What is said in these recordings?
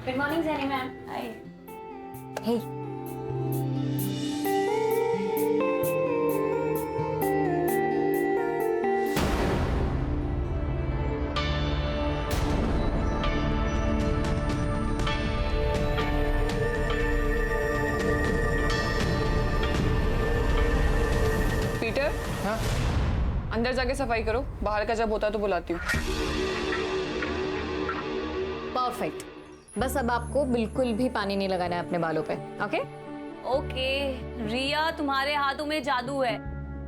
Good morning Jenny ma'am. Hi. Hey Peter, हाँ? अंदर जाके सफाई करो, बाहर का जब होता तो बुलाती हूँ। परफेक्ट। बस अब आपको बिल्कुल भी पानी नहीं लगाना है अपने बालों पे। ओके ओके रिया, तुम्हारे हाथों में जादू है।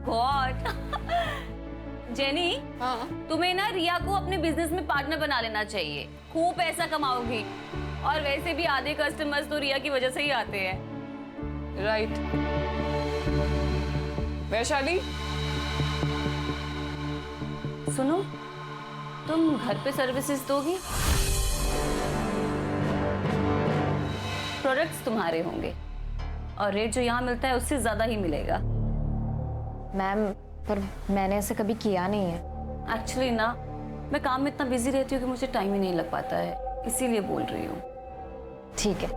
गॉड। जेनी, हाँ, तुम्हें ना रिया को अपने बिजनेस में पार्टनर बना लेना चाहिए। खूब पैसा कमाओगी। और वैसे भी आधे कस्टमर्स तो रिया की वजह से ही आते हैं। राइट। वैशाली, सुनो, तुम घर पे सर्विसेज दोगी? प्रोडक्ट्स तुम्हारे होंगे और रेट जो यहाँ मिलता है उससे ज्यादा ही मिलेगा। मैम, पर मैंने ऐसे कभी किया नहीं है। एक्चुअली ना, मैं काम में इतना बिजी रहती हूँ कि मुझे टाइम ही नहीं लग पाता है, इसीलिए बोल रही हूँ। ठीक है।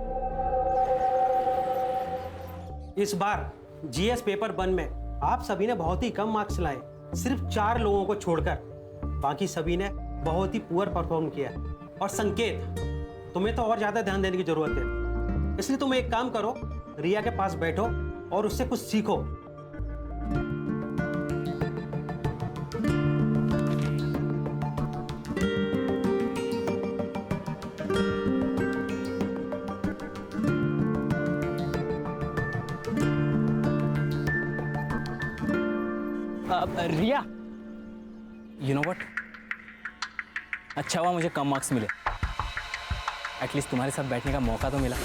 इस बार जीएस पेपर 1 में आप सभी ने बहुत ही कम मार्क्स लाए, सिर्फ 4 लोगों को छोड़कर। बाकी सभी ने बहुत ही पुअर परफॉर्म किया। और संकेत, तुम्हें तो और ज्यादा ध्यान देने की जरूरत है, इसलिए तुम एक काम करो, रिया के पास बैठो और उससे कुछ सीखो। रिया, यू नो व्हाट, अच्छा हुआ मुझे कम मार्क्स मिले, एटलीस्ट तुम्हारे साथ बैठने का मौका तो मिला।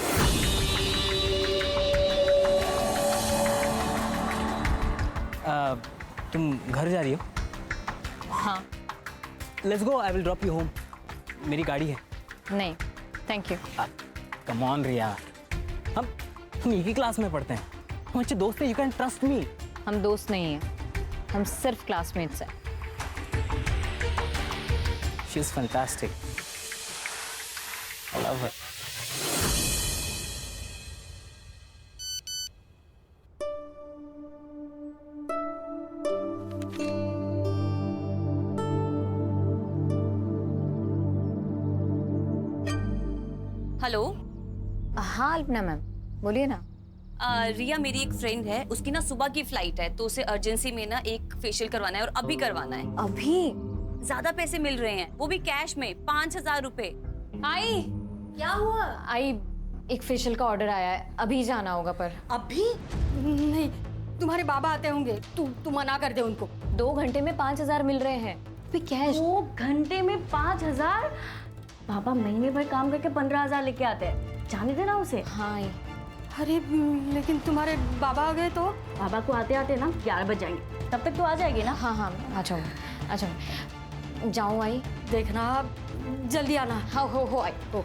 तुम घर जा रही हो? हाँ। Let's go, I will drop you home. मेरी गाड़ी है। नहीं, थैंक यू। कम ऑन रिया, हम एक ही क्लास में पढ़ते हैं, हम अच्छे दोस्त हैं, यू कैन ट्रस्ट मी। हम दोस्त नहीं हैं, हम सिर्फ क्लासमेट्स हैं। She is fantastic, I love her. Hello. हाँ अल्पना मैम, बोलिए ना। रिया मेरी एक फ्रेंड है, उसकी ना सुबह की फ्लाइट है, तो उसे अर्जेंसी में ना एक फेशियल करवाना है और अभी करवाना है। अभी? ज्यादा पैसे मिल रहे हैं, वो भी कैश में, 5,000 रुपए। आई, क्या हुआ? आई, एक फेशियल का ऑर्डर आया है, अभी जाना होगा। पर अभी नहीं, तुम्हारे बाबा आते होंगे, तू मना कर दे उनको। 2 घंटे में 5,000 मिल रहे हैं, भी कैश। 2 घंटे में 5,000? बाबा महीने भर काम करके 15,000 लेके आते हैं, जाने देना उसे। हाँ आई। अरे लेकिन तुम्हारे बाबा आ गए तो? बाबा को आते आते ना 11 बज जाएंगे, तब तक तो आ जाएगी ना? हाँ हाँ, आ जाऊँ आ जाऊँ। जाऊँ आई? देखना जल्दी आना। हाँ हो आई हो।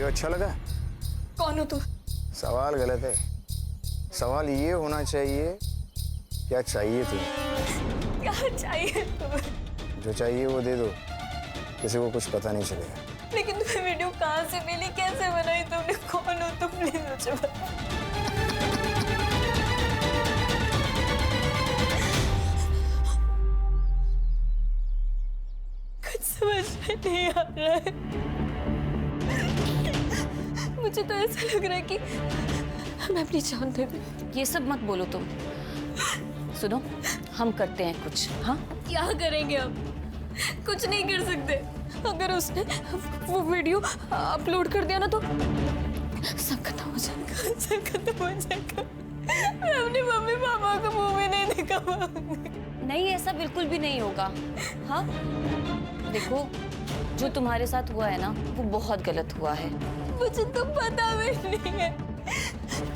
अच्छा लगा? कौन हो तुम? सवाल गलत है, सवाल ये होना चाहिए क्या चाहिए तुम्हें? क्या चाहिए तुम्हें? जो चाहिए वो दे दो, किसी को कुछ पता नहीं चलेगा। लेकिन तुम्हें वीडियो कहाँ से मिली, कैसे बनाई तुमने, कौन हो तुम, प्लीज मुझे बताओ। में नहीं आ रहा है। मुझे तो ऐसा लग रहा है कि मैं अपनी जान दे दूं। ये सब मत बोलो तुम। सुनो, हम करते हैं कुछ। हाँ, क्या करेंगे हम? कुछ नहीं कर सकते। अगर उसने वो वीडियो अपलोड कर दिया ना तो सब खत्म हो जाएगा, सब खत्म हो जाएगा। मैं अपने मम्मी पापा को मुंह में नहीं दिखा पाऊंगी। नहीं, ऐसा बिल्कुल भी नहीं होगा। हाँ, देखो, जो तुम्हारे साथ हुआ है ना, वो बहुत गलत हुआ है। मुझे तो पता भी नहीं है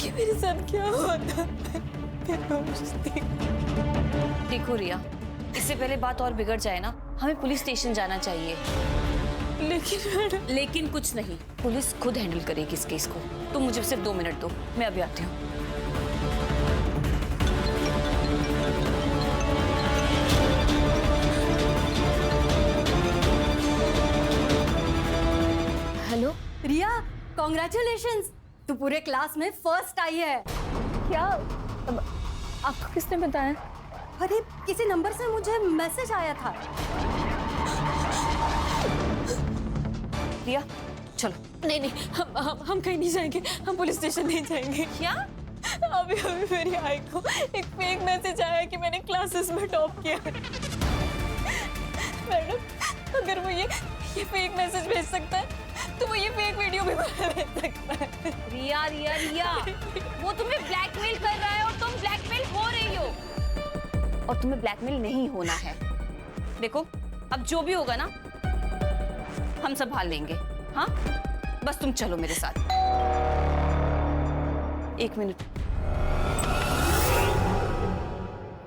कि मेरे साथ क्या हुआ था। देखो रिया, इससे पहले बात और बिगड़ जाए ना, हमें पुलिस स्टेशन जाना चाहिए। लेकिन कुछ नहीं, पुलिस खुद हैंडल करेगी इस केस को। तुम मुझे सिर्फ 2 मिनट दो, मैं अभी आती हूँ। हेलो रिया, कॉन्ग्रेचुलेशंस, तू पूरे क्लास में फर्स्ट आई है। क्या? आपको किसने बताया? अरे किसी नंबर से मुझे मैसेज आया था। रिया, चलो। नहीं नहीं, हम कहीं नहीं जाएंगे, हम पुलिस स्टेशन नहीं जाएंगे। क्या? अभी मेरी आई को एक फेक मैसेज आया कि मैंने क्लासेस में टॉप किया है। मैडम, अगर वो ये फेक मैसेज भेज सकता है तो वो ये फेक वीडियो भी भेज सकता है। रिया रिया रिया, वो तुम्हें ब्लैकमेल कर रहा है और तुम ब्लैकमेल हो रही हो। और तुम्हें ब्लैकमेल नहीं होना है। देखो, अब जो भी होगा ना, हम संभाल लेंगे। हाँ, बस तुम चलो मेरे साथ। 1 मिनट।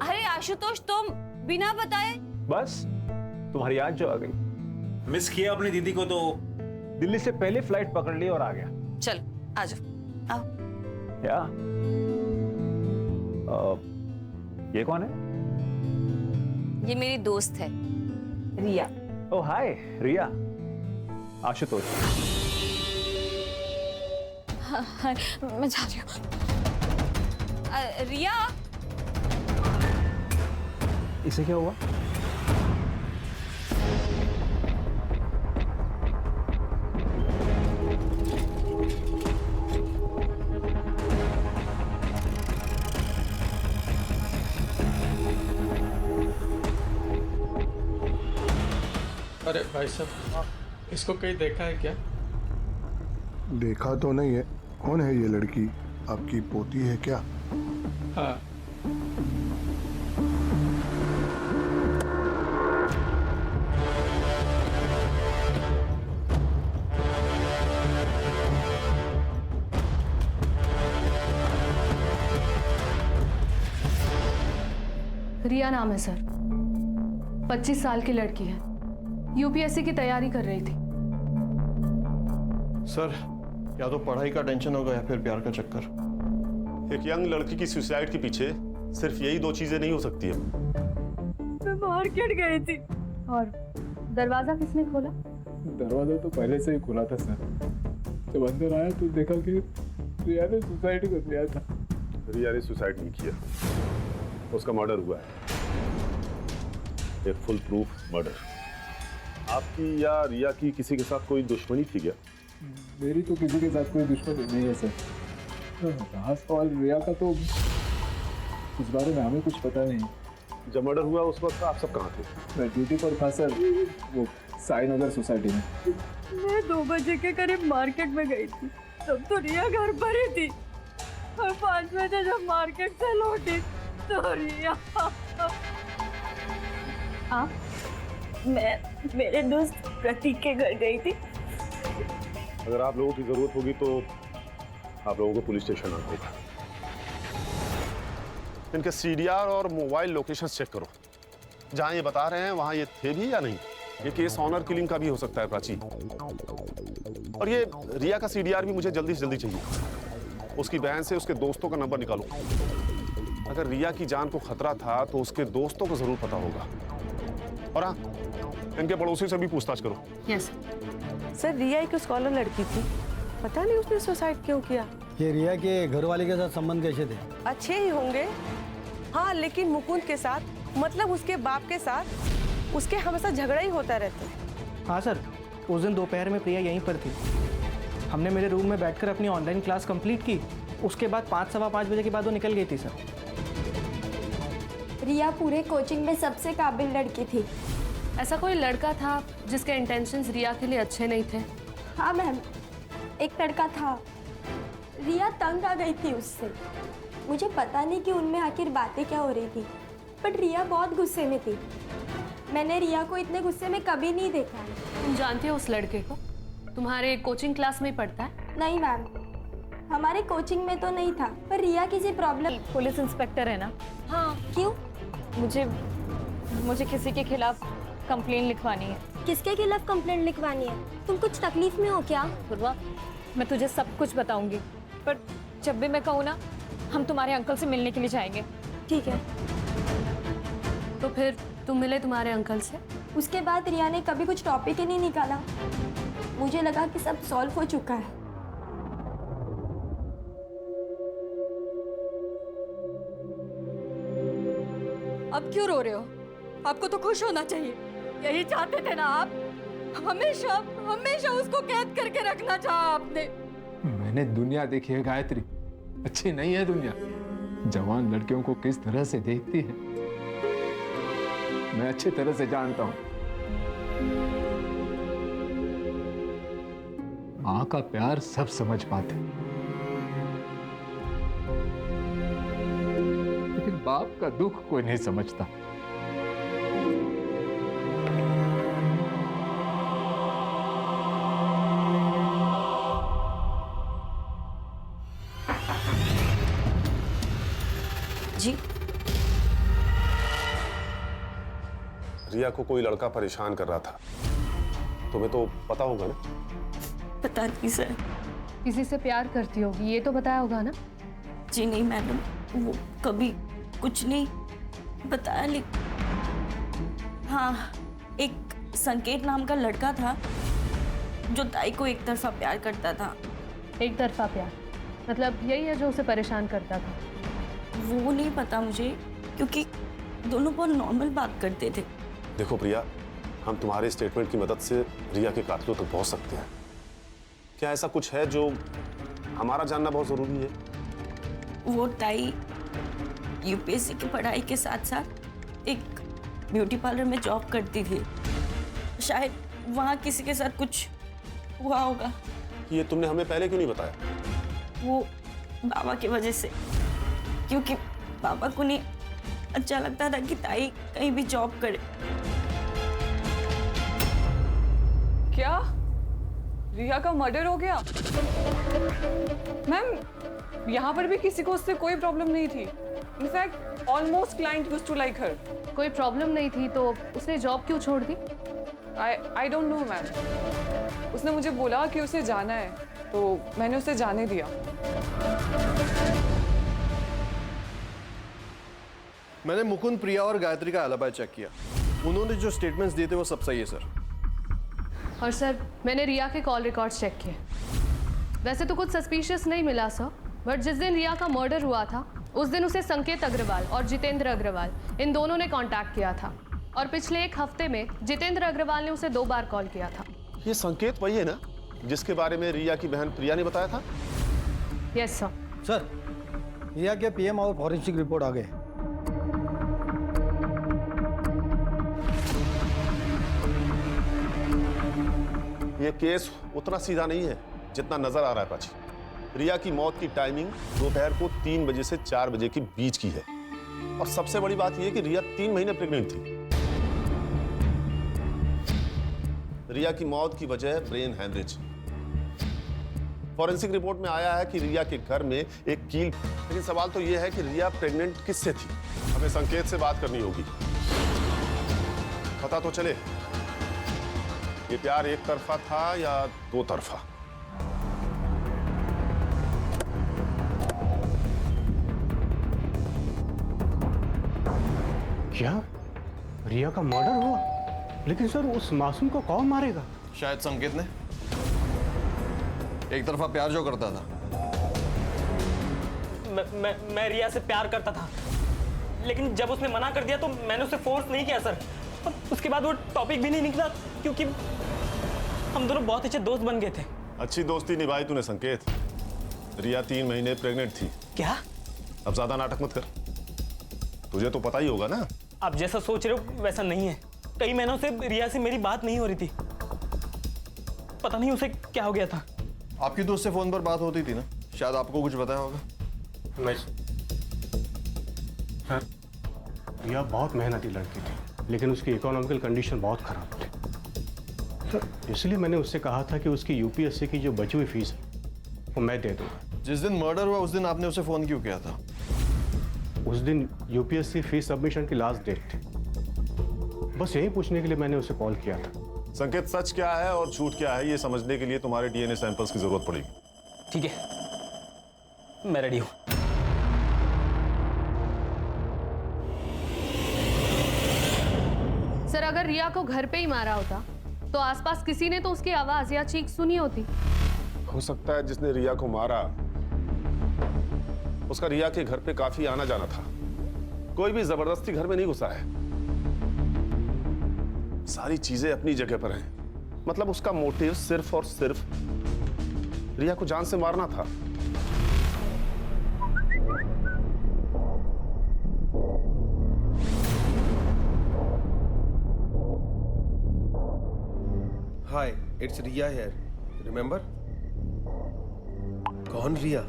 अरे आशुतोष, तुम बिना बताए? बस तुम्हारी याद जो आ गई। मिस किया अपनी दीदी को तो दिल्ली से पहले फ्लाइट पकड़ ली और आ गया। चलो, आ जाओ। आओ। क्या? ये कौन है? ये मेरी दोस्त है, रिया। ओह हाय रिया। आशुतोष। हाँ, मैं जा रही हूँ। रिया, इसे क्या हुआ? अरे भाई साहब, इसको कहीं देखा है क्या? देखा तो नहीं है। कौन है ये लड़की? आपकी पोती है क्या? हाँ। रिया नाम है सर, 25 साल की लड़की है, यूपीएससी की तैयारी कर रही थी। सर, या तो पढ़ाई का टेंशन होगा या फिर प्यार का चक्कर। एक यंग लड़की की सुसाइड के पीछे सिर्फ यही 2 चीजें नहीं हो सकती है। मैं मार्केट गई थी। और दरवाजा किसने खोला? दरवाजा तो पहले से ही खुला था सर। जब अंदर आया तो देखा कि रिया ने सुसाइड कर लिया था। रिया ने सुसाइड नहीं किया, उसका मर्डर हुआ है। एक फुल प्रूफ मर्डर। आपकी या रिया की किसी के साथ कोई दुश्मनी थी क्या? मेरी तो किसी के साथ कोई दुश्मनी नहीं है सर। रहा सवाल रिया का, तो इस बारे में हमें कुछ पता नहीं। जब मर्डर हुआ उस वक्त आप सब कहाँ थे? मैं ड्यूटी पर था सर, वो साई नगर सोसाइटी में। मैं 2 बजे के करीब मार्केट में गई थी, तब तो रिया घर पर ही थी। और 5 बजे जब मार्केट से लौटी तो रिया। आप? मैं मेरे दोस्त प्रतीक के घर गई थी। अगर आप लोगों की जरूरत होगी तो आप लोगों को पुलिस स्टेशन आना होगा। इनके सीडीआर और मोबाइल लोकेशन चेक करो। जहां ये बता रहे हैं वहां ये थे भी या नहीं। ये केस ऑनर किलिंग का भी हो सकता है प्राची। और ये रिया का सीडीआर भी मुझे जल्दी से जल्दी चाहिए। उसकी बहन से उसके दोस्तों का नंबर निकालो। अगर रिया की जान को खतरा था तो उसके दोस्तों को जरूर पता होगा। और हाँ, इनके पड़ोसी से भी पूछताछ करो। यस सर, रिया एक स्कॉलर लड़की थी, पता नहीं उसने सुसाइड क्यों किया। ये रिया के घर वाले के साथ संबंध कैसे थे? अच्छे ही होंगे, हाँ, लेकिन मुकुंद के साथ, मतलब उसके बाप के साथ, उसके हमेशा झगड़ा ही होता रहता है। हाँ सर, उस दिन दोपहर में प्रिया यहीं पर थी। हमने मेरे रूम में बैठकर अपनी ऑनलाइन क्लास कंप्लीट की। उसके बाद 5 सवा 5 बजे के बाद वो निकल गई थी सर। रिया पूरे कोचिंग में सबसे काबिल लड़की थी। ऐसा कोई लड़का था जिसके इंटेंशंस रिया के लिए अच्छे नहीं थे? हाँ मैम, एक लड़का था। रिया तंग आ गई थी उससे। मुझे पता नहीं कि उनमें आखिर बातें क्या हो रही थी, बट रिया बहुत गुस्से में थी। मैंने रिया को इतने गुस्से में कभी नहीं देखा। तुम जानती हो उस लड़के को? तुम्हारे कोचिंग क्लास में ही पढ़ता है? नहीं मैम, हमारे कोचिंग में तो नहीं था, पर रिया किसी प्रॉब्लम। पुलिस इंस्पेक्टर है ना? हाँ, क्यों? मुझे किसी के खिलाफ कंप्लेन लिखवानी है। किसके खिलाफ कंप्लेंट लिखवानी है? तुम कुछ तकलीफ में हो क्या? पूर्वा, मैं तुझे सब कुछ बताऊंगी, पर जब भी मैं कहूँ ना, हम तुम्हारे अंकल से मिलने के लिए जाएंगे। ठीक है। तो फिर तुम मिले तुम्हारे अंकल से? उसके बाद रिया ने कभी कुछ टॉपिक ही नहीं निकाला। मुझे लगा कि सब सॉल्व हो चुका है। अब क्यों रो रहे हो? आपको तो खुश होना चाहिए। यही चाहते थे ना आप? हमेशा हमेशा उसको कैद करके रखना चाहा आपने। मैंने दुनिया देखी है गायत्री, अच्छी नहीं है दुनिया। जवान लड़कियों को किस तरह से देखती है मैं अच्छी तरह से जानता हूं। मां का प्यार सब समझ पाते, लेकिन बाप का दुख कोई नहीं समझता। जी, रिया को कोई लड़का परेशान कर रहा था, तुम्हें तो पता होगा ना? पता नहीं सर। किसी से प्यार करती होगी, ये तो बताया होगा ना? जी नहीं मैडम, वो कभी कुछ नहीं बताया। लेकिन हाँ, एक संकेत नाम का लड़का था जो ताई को एक तरफा प्यार करता था। एक तरफा प्यार मतलब यही है जो उसे परेशान करता था? वो नहीं पता मुझे, क्योंकि दोनों बहुत नॉर्मल बात करते थे। देखो प्रिया, हम तुम्हारे स्टेटमेंट की मदद से रिया के कातिलों तक पहुंच सकते हैं। क्या ऐसा कुछ है जो हमारा जानना बहुत जरूरी है? वो ताई यूपीएससी की पढ़ाई के साथ साथ एक ब्यूटी पार्लर में जॉब करती थी। शायद वहाँ किसी के साथ कुछ हुआ होगा। ये तुमने हमें पहले क्यों नहीं बताया? वो बाबा की वजह से, क्योंकि पापा को नहीं अच्छा लगता था कि ताई कहीं भी जॉब करे। क्या रिया का मर्डर हो गया? मैम, यहाँ पर भी किसी को उससे कोई प्रॉब्लम नहीं थी। In fact almost client used to like her. कोई प्रॉब्लम नहीं थी तो उसने जॉब क्यों छोड़ दी? I don't know ma'am. उसने मुझे बोला कि उसे जाना है, तो मैंने उसे जाने दिया। मैंने मुकुंद, प्रिया और गायत्री का एलिबी चेक किया। उन्होंने जो स्टेटमेंट्स दिए थे वो सब सही है सर। और सर, मैंने रिया के कॉल रिकॉर्ड्स चेक किए। वैसे तो कुछ सस्पिशियस नहीं मिला सर, बट जिस दिन रिया का मर्डर हुआ था उस दिन उसे संकेत अग्रवाल और जितेंद्र अग्रवाल, इन दोनों ने कांटेक्ट किया था। और पिछले एक हफ्ते में जितेंद्र अग्रवाल ने उसे 2 बार कॉल किया था। ये संकेत वही है ना जिसके बारे में रिया की बहन प्रिया ने बताया था? Yes sir. सर, रिया के पीएम और फॉरेंसिक रिपोर्ट आ गए। ये केस उतना सीधा नहीं है जितना नजर आ रहा है प्राची। रिया की मौत की टाइमिंग दोपहर को 3 बजे से 4 बजे के बीच की है। और सबसे बड़ी बात यह कि रिया 3 महीने प्रेग्नेंट थी। रिया की मौत की वजह ब्रेन हैमरेज। फॉरेंसिक रिपोर्ट में आया है कि रिया के घर में एक कील। लेकिन सवाल तो यह है कि रिया प्रेग्नेंट किससे थी? हमें संकेत से बात करनी होगी। पता तो चले ये प्यार एक तरफा था या 2 तरफा। क्या रिया का मर्डर हुआ? लेकिन सर, उस मासूम को कौन मारेगा? शायद संकेत ने। एक तरफा प्यार जो करता था। मैं रिया से प्यार करता था, लेकिन जब उसने मना कर दिया तो मैंने उसे फोर्स नहीं किया सर। उसके बाद वो टॉपिक भी नहीं निकला, क्योंकि हम दोनों बहुत अच्छे दोस्त बन गए थे। अच्छी दोस्ती निभाई तूने संकेत। रिया 3 महीने प्रेग्नेंट थी। क्या? अब ज्यादा नाटक मत कर, तुझे तो पता ही होगा ना। आप जैसा सोच रहे हो वैसा नहीं है। कई महीनों से रिया से मेरी बात नहीं हो रही थी। पता नहीं उसे क्या हो गया था। आपकी दोस्त से फोन पर बात होती थी ना, शायद आपको कुछ बताया होगा। नहीं सर, रिया बहुत मेहनती लड़की थी, लेकिन उसकी इकोनॉमिकल कंडीशन बहुत खराब थी सर। इसलिए मैंने उससे कहा था कि उसकी यूपीएससी की जो बची हुई फीस है वो मैं दे दूंगा। जिस दिन मर्डर हुआ उस दिन आपने उसे फोन क्यों किया था? उस दिन यूपीएससी फीस सबमिशन की लास्ट डेट थी। बस यही पूछने के लिए मैंने उसे कॉल किया था। संकेत, सच क्या है और झूठ क्या है ये समझने के लिए तुम्हारे डीएनए सैंपल्स की जरूरत पड़ेगी। ठीक है, मैं रेडी हूं। सर, अगर रिया को घर पे ही मारा होता तो आसपास किसी ने तो उसकी आवाज या चीख सुनी होती। हो सकता है जिसने रिया को मारा उसका रिया के घर पे काफी आना जाना था। कोई भी जबरदस्ती घर में नहीं घुसा है। सारी चीजें अपनी जगह पर हैं। मतलब उसका मोटिव सिर्फ और सिर्फ रिया को जान से मारना था। हाय, इट्स रिया हियर, रिमेंबर? कौन रिया?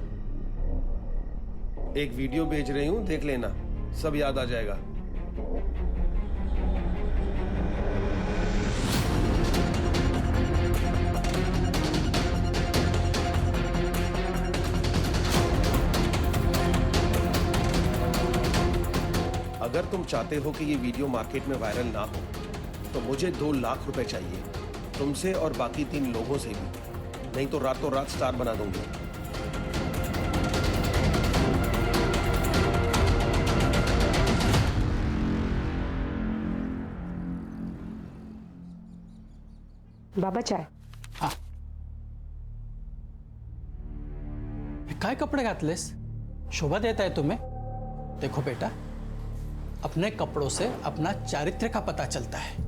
एक वीडियो भेज रही हूं, देख लेना, सब याद आ जाएगा। अगर तुम चाहते हो कि ये वीडियो मार्केट में वायरल ना हो तो मुझे 2 लाख रुपए चाहिए, तुमसे और बाकी 3 लोगों से भी, नहीं तो रातों रात स्टार बना दूंगी। बाबा चाय। हाँ, काय कपडे घातलेस? शोभा देता है तुम्हें? देखो बेटा, अपने कपड़ों से अपना चारित्र्य का पता चलता है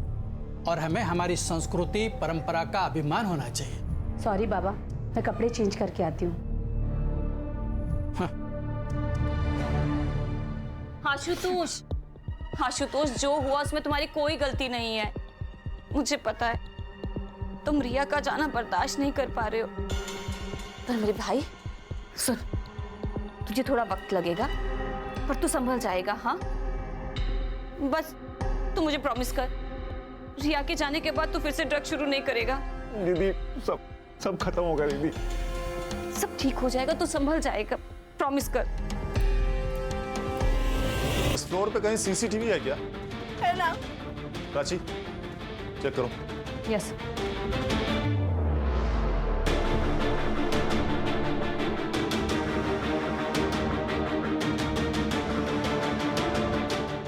और हमें हमारी संस्कृति परंपरा का अभिमान होना चाहिए। सॉरी बाबा, मैं कपड़े चेंज करके आती हूँ। आशुतोष, आशुतोष, जो हुआ उसमें तुम्हारी कोई गलती नहीं है। मुझे पता है तुम रिया का जाना बर्दाश्त नहीं कर पा रहे हो। पर मेरे भाई सुन, तुझे थोड़ा वक्त लगेगा पर तू संभल जाएगा। हाँ, बस तू मुझे प्रॉमिस कर, रिया के जाने के बाद तू फिर से ड्रग शुरू नहीं करेगा। दीदी, सब खत्म होगा दीदी। सब ठीक हो जाएगा, तू संभल जाएगा, प्रॉमिस कर। इस फ्लोर पे कहीं सीसीटीवी है क्या? है ना? प्राची, चेक करो। यस।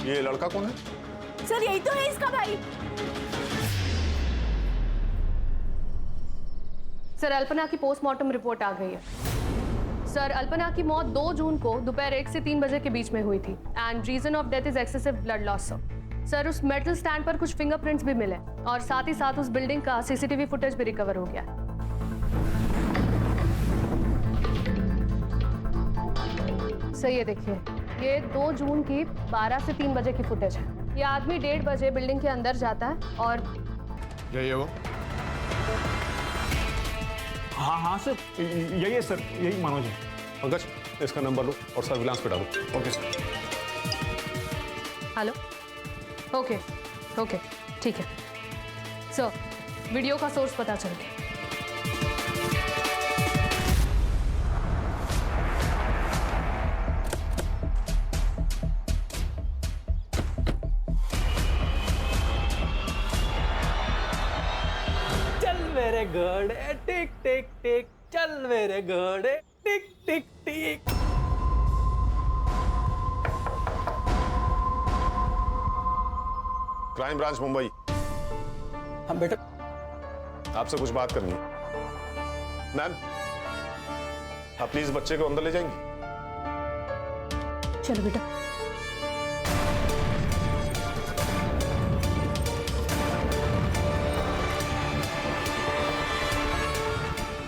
ये लड़का कौन है? सर, यही तो है इसका भाई। सर, अल्पना की पोस्टमार्टम रिपोर्ट आ गई है। सर, अल्पना की मौत 2 जून को दोपहर 1 से 3 बजे के बीच में हुई थी and reason of death is excessive blood loss. Sir, उस मेटल स्टैंड पर कुछ फिंगरप्रिंट्स भी मिले और साथ ही साथ उस बिल्डिंग का सीसीटीवी फुटेज भी रिकवर हो गया। सही है, देखिए, ये 2 जून की 12 से 3 बजे की फुटेज है। ये आदमी 1:30 बजे बिल्डिंग के अंदर जाता है और यही है वो? हाँ हाँ सर, यही है सर, यही मनोज है। पंकज, इसका नंबर लो और सर्विलांस पे डालो। Okay sir. Hello, okay okay, ठीक है सर। वीडियो का सोर्स पता चल गया। चल मेरे घोड़े टिक टिक टिक, चल मेरे घोड़े टिक टिक टिक। Crime branch Mumbai. हाँ बेटा। आपसे कुछ बात करनी है। मैम, आप प्लीज बच्चे को अंदर ले जाएंगी? चलो बेटा।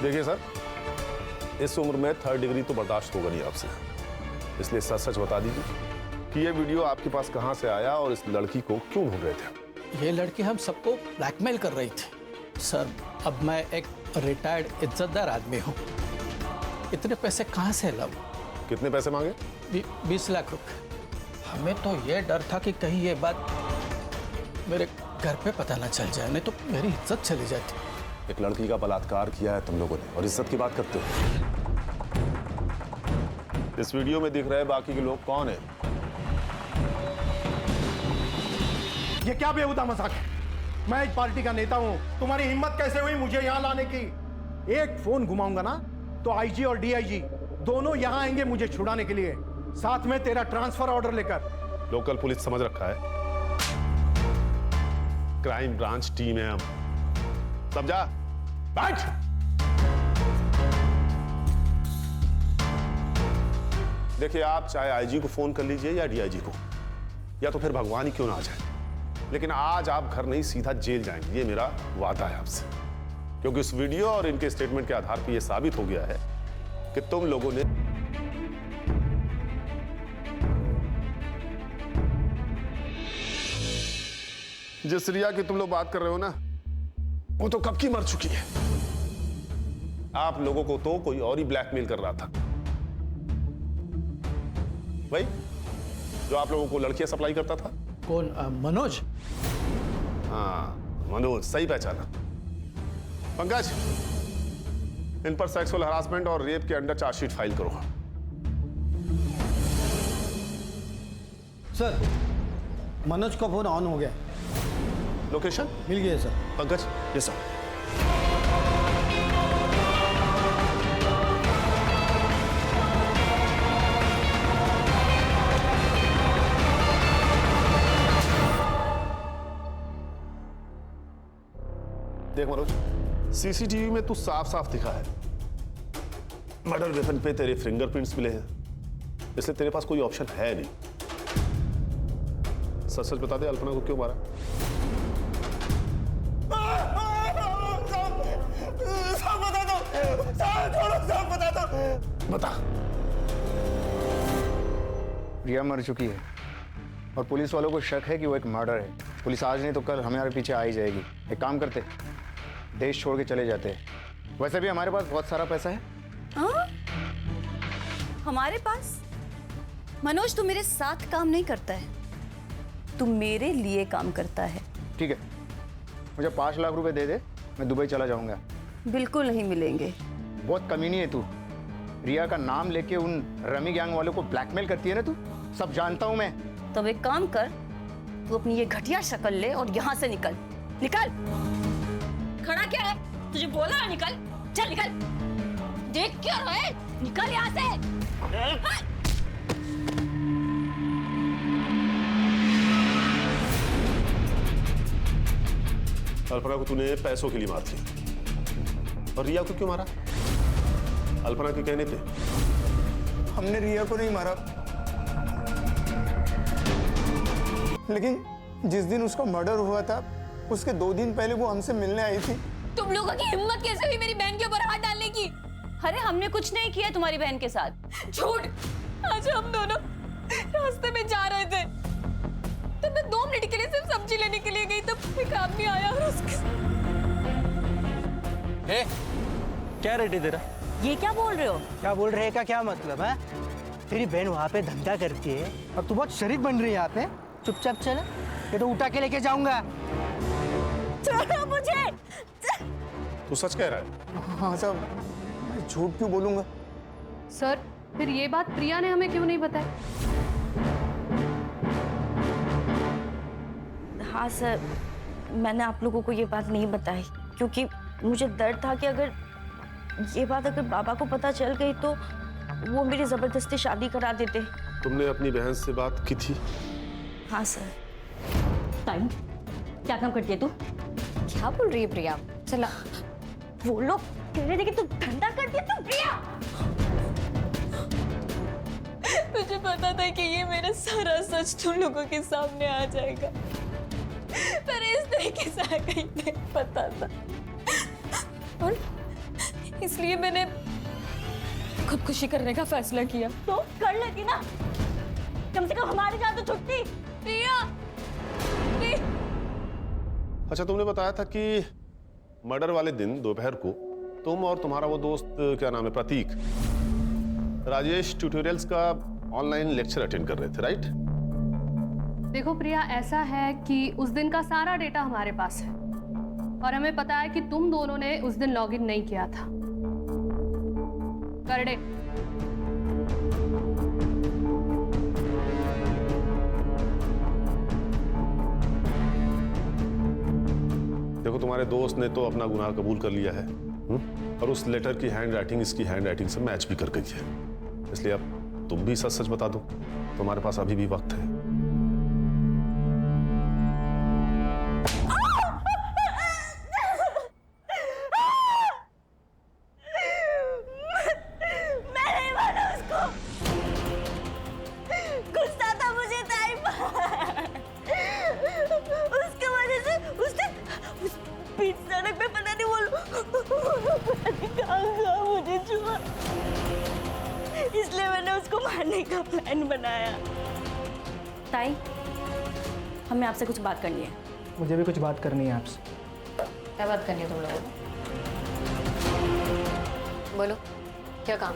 देखिए सर, इस उम्र में 3rd डिग्री तो बर्दाश्त होगा नहीं आपसे, इसलिए सच सच बता दीजिए कि ये वीडियो आपके पास कहाँ से आया और इस लड़की को क्यों ढूंढ रहे थे? ये लड़की हम सबको ब्लैकमेल कर रही थी सर। अब मैं एक रिटायर्ड इज्जतदार आदमी हूँ, इतने पैसे कहाँ से लाऊं? कितने पैसे मांगे? 20 लाख रुपए। हमें तो ये डर था कि कहीं ये बात मेरे घर पे पता ना चल जाए, नहीं तो मेरी इज्जत चली जाती। एक लड़की का बलात्कार किया है तुम लोगों ने और इज्जत की बात करते हो। इस वीडियो में दिख रहे बाकी के लोग कौन है? ये क्या बेहुदा मजाक है? मैं एक पार्टी का नेता हूं, तुम्हारी हिम्मत कैसे हुई मुझे यहां लाने की? एक फोन घुमाऊंगा ना तो आईजी और डीआईजी दोनों यहां आएंगे मुझे छुड़ाने के लिए, साथ में तेरा ट्रांसफर ऑर्डर लेकर। लोकल पुलिस समझ रखा है, क्राइम ब्रांच टीम है हम। सब जा बैठ। देखिए, आप चाहे आईजी को फोन कर लीजिए या डीआईजी को, या तो फिर भगवान ही क्यों ना आ जाए, लेकिन आज आप घर नहीं सीधा जेल जाएंगे, ये मेरा वादा है आपसे। क्योंकि इस वीडियो और इनके स्टेटमेंट के आधार पर यह साबित हो गया है कि तुम लोगों ने जिस रिया की तुम लोग बात कर रहे हो ना, वो तो कब की मर चुकी है। आप लोगों को तो कोई और ही ब्लैकमेल कर रहा था, भाई जो आप लोगों को लड़कियां सप्लाई करता था। कौन? मनोज? हाँ, मनोज, सही पहचाना। पंकज, इन पर सेक्सुअल हरासमेंट और रेप के अंडर चार्जशीट फाइल करो। सर, मनोज का फोन ऑन हो गया। लोकेशन मिल गया सर। पंकज, ये सर। देख मनोज, सीसीटीवी में तू साफ साफ दिखा है, मर्डर वेपन पे तेरे फिंगरप्रिंट्स मिले हैं, इसलिए तेरे पास कोई ऑप्शन है नहीं। सच सच बता दे, अल्पना को क्यों मारा? सब बता दो, सब बता दो। बता। रिया मर चुकी है और पुलिस वालों को शक है कि वो एक मर्डर है। पुलिस आज नहीं तो कल हमारे पीछे आ ही जाएगी। एक काम करते, देश छोड़ के चले जाते हैं। वैसे भी हमारे पास बहुत सारा पैसा है। हाँ? हमारे पास? मनोज, तू मेरे साथ काम नहीं करता है, तू मेरे लिए काम करता है। ठीक है, मुझे 5 लाख रुपए दे दे, मैं दुबई चला जाऊंगा। बिल्कुल नहीं मिलेंगे। बहुत कमीनी है तू। रिया का नाम लेके उन रमी गैंग वालों को ब्लैकमेल करती है ना तू, सब जानता हूं मैं। तब एक काम कर, तू अपनी ये घटिया शक्ल ले और यहाँ से निकल। निकल। खड़ा क्या है? तुझे बोला ना निकल। चल निकल। देख क्या रहा है? निकल यहाँ से। अल्पना को तूने पैसों के लिए मार दिया, और रिया को क्यों मारा? अल्पना के कहने पे। हमने रिया को नहीं मारा, लेकिन जिस दिन उसका मर्डर हुआ था उसके 2 दिन पहले वो हमसे मिलने आई थी। तुम लोगों की हिम्मत कैसे हुई मेरी बहन के ऊपर हाथ डालने की? अरे हमने कुछ नहीं किया तुम्हारी बहन के साथ। झूठ। आज हम दोनों रास्ते में जा रहे थे, तो मैं 2 मिनट के लिए सिर्फ सब्जी लेने के लिए गई, तब एक आदमी आया और उसके। क्या रेडी तेरा? ये क्या बोल रहे हो? क्या बोल रहे का क्या मतलब है? तेरी बहन वहाँ पे धंधा करती है और तू बहुत शरीफ बन रही है यहाँ पे। चुपचाप चल, ये तो उठा के लेके जाऊंगा। छोड़ो मुझे। तू सच कह रहा है? हाँ साहब, मैं झूठ क्यों बोलूंगा? सर, फिर ये बात प्रिया ने हमें क्यों नहीं बताई? हाँ सर, मैंने आप लोगों को ये बात नहीं बताई क्योंकि मुझे डर था कि अगर ये बात बाबा को पता चल गई तो वो मेरी जबरदस्ती शादी करा देते। तुमने अपनी बहन से बात की थी? हाँ सर। टाइम क्या काम करती है तू? क्या बोल रही है प्रिया? चला, वो लोग कह रहे थे कि तू धंधा करती है। तू प्रिया, मुझे पता था कि ये मेरा सारा सच तुम लोगों के सामने आ जाएगा, पर इस तरीके से आएगा ही नहीं पता था। और इसलिए मैंने खुदकुशी करने का फैसला किया। तो कर लेती ना, कम से कम हमारी जान तो छुटती। प्रिया, अच्छा, तुमने बताया था कि मर्डर वाले दिन दोपहर को तुम और तुम्हारा वो दोस्त, क्या नाम है, प्रतीक, राजेश ट्यूटोरियल्स का ऑनलाइन लेक्चर अटेंड कर रहे थे, राइट? देखो प्रिया, ऐसा है कि उस दिन का सारा डेटा हमारे पास है और हमें पता है कि तुम दोनों ने उस दिन लॉगिन नहीं किया था। करडे, देखो, तुम्हारे दोस्त ने तो अपना गुनाह कबूल कर लिया है, और उस लेटर की हैंड राइटिंग इसकी हैंड राइटिंग से मैच भी कर गई है। इसलिए अब तुम भी सच सच बता दो, तुम्हारे पास अभी भी वक्त है। मैं नहीं माना उसको, गुस्सा था मुझे टाइम पर। उसके वजह से उसने बीच सड़क पे पता नहीं कहाँ मुझे छुआ, इसलिए मैंने उसको मारने का प्लान बनाया। ताई, हमें आपसे कुछ बात करनी है। मुझे भी कुछ बात करनी है आपसे। क्या बात करनी है तुम लोगों को? बोलो, क्या काम?